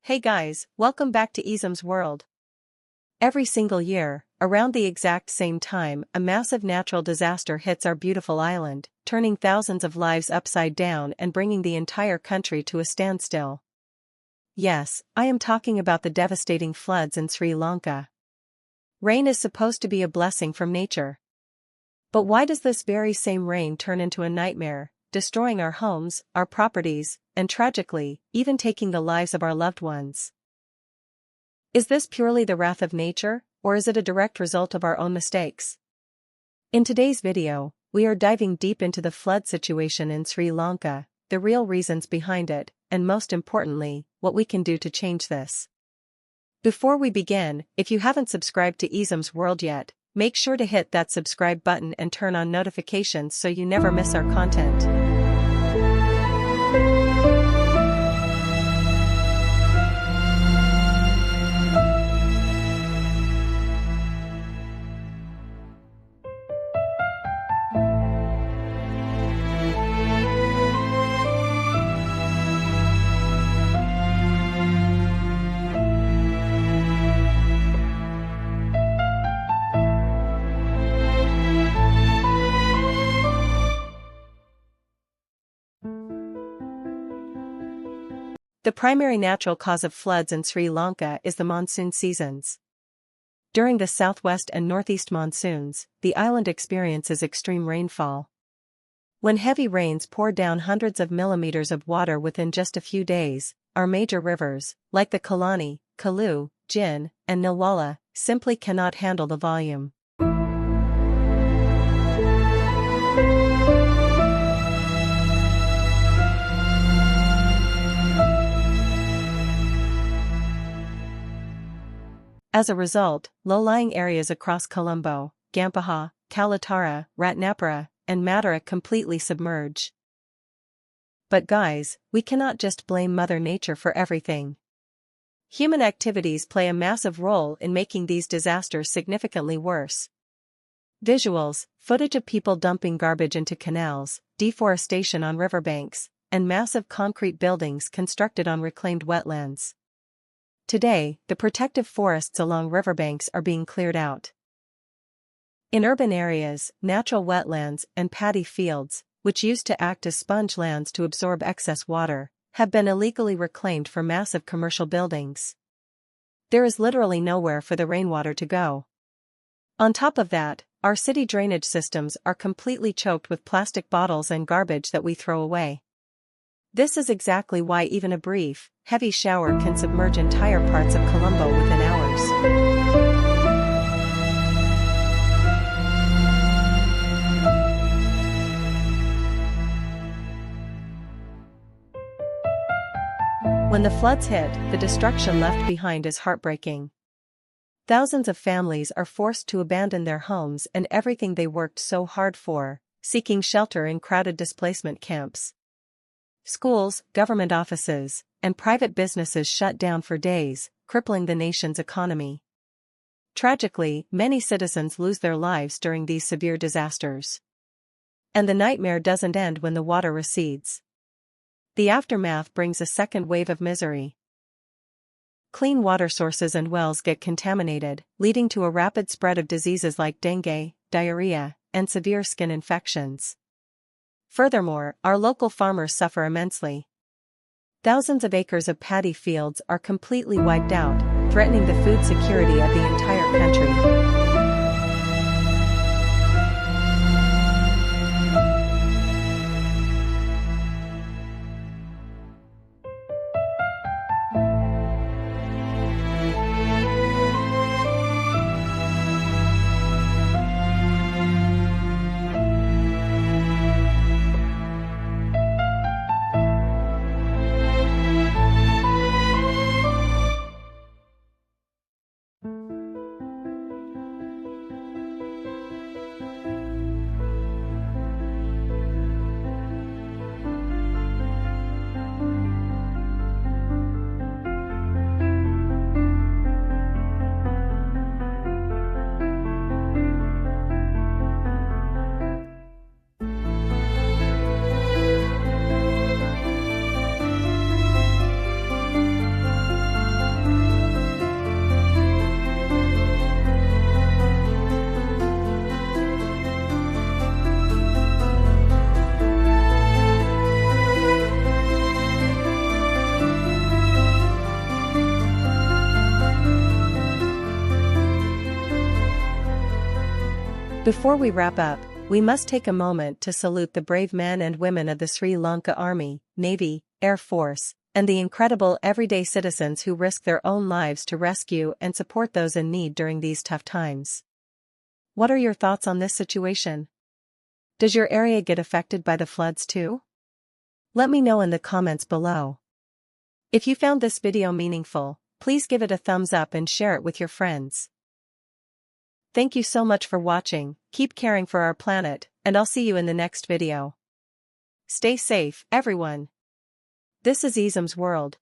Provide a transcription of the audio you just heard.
Hey guys, welcome back to Easam's World. Every single year, around the exact same time, a massive natural disaster hits our beautiful island, turning thousands of lives upside down and bringing the entire country to a standstill. Yes, I am talking about the devastating floods in Sri Lanka. Rain is supposed to be a blessing from nature. But why does this very same rain turn into a nightmare, destroying our homes, our properties, and tragically, even taking the lives of our loved ones? Is this purely the wrath of nature, or is it a direct result of our own mistakes? In today's video, we are diving deep into the flood situation in Sri Lanka, the real reasons behind it, and most importantly, what we can do to change this. Before we begin, if you haven't subscribed to Easam's World yet, make sure to hit that subscribe button and turn on notifications so you never miss our content. The primary natural cause of floods in Sri Lanka is the monsoon seasons. During the southwest and northeast monsoons, the island experiences extreme rainfall. When heavy rains pour down hundreds of millimeters of water within just a few days, our major rivers, like the Kalani, Kalu, Jin, and Nilwala, simply cannot handle the volume. As a result, low-lying areas across Colombo, Gampaha, Kalattara, Ratnapura, and Madura completely submerge. But guys, we cannot just blame Mother Nature for everything. Human activities play a massive role in making these disasters significantly worse. Visuals, footage of people dumping garbage into canals, deforestation on riverbanks, and massive concrete buildings constructed on reclaimed wetlands. Today, the protective forests along riverbanks are being cleared out. In urban areas, natural wetlands and paddy fields, which used to act as sponge lands to absorb excess water, have been illegally reclaimed for massive commercial buildings. There is literally nowhere for the rainwater to go. On top of that, our city drainage systems are completely choked with plastic bottles and garbage that we throw away. This is exactly why even a brief, heavy shower can submerge entire parts of Colombo within hours. When the floods hit, the destruction left behind is heartbreaking. Thousands of families are forced to abandon their homes and everything they worked so hard for, seeking shelter in crowded displacement camps. Schools, government offices, and private businesses shut down for days, crippling the nation's economy. Tragically, many citizens lose their lives during these severe disasters. And the nightmare doesn't end when the water recedes. The aftermath brings a second wave of misery. Clean water sources and wells get contaminated, leading to a rapid spread of diseases like dengue, diarrhea, and severe skin infections. Furthermore, our local farmers suffer immensely. Thousands of acres of paddy fields are completely wiped out, threatening the food security of the entire country. Before we wrap up, we must take a moment to salute the brave men and women of the Sri Lanka Army, Navy, Air Force, and the incredible everyday citizens who risk their own lives to rescue and support those in need during these tough times. What are your thoughts on this situation? Does your area get affected by the floods too? Let me know in the comments below. If you found this video meaningful, please give it a thumbs up and share it with your friends. Thank you so much for watching, keep caring for our planet, and I'll see you in the next video. Stay safe, everyone. This is Easam's World.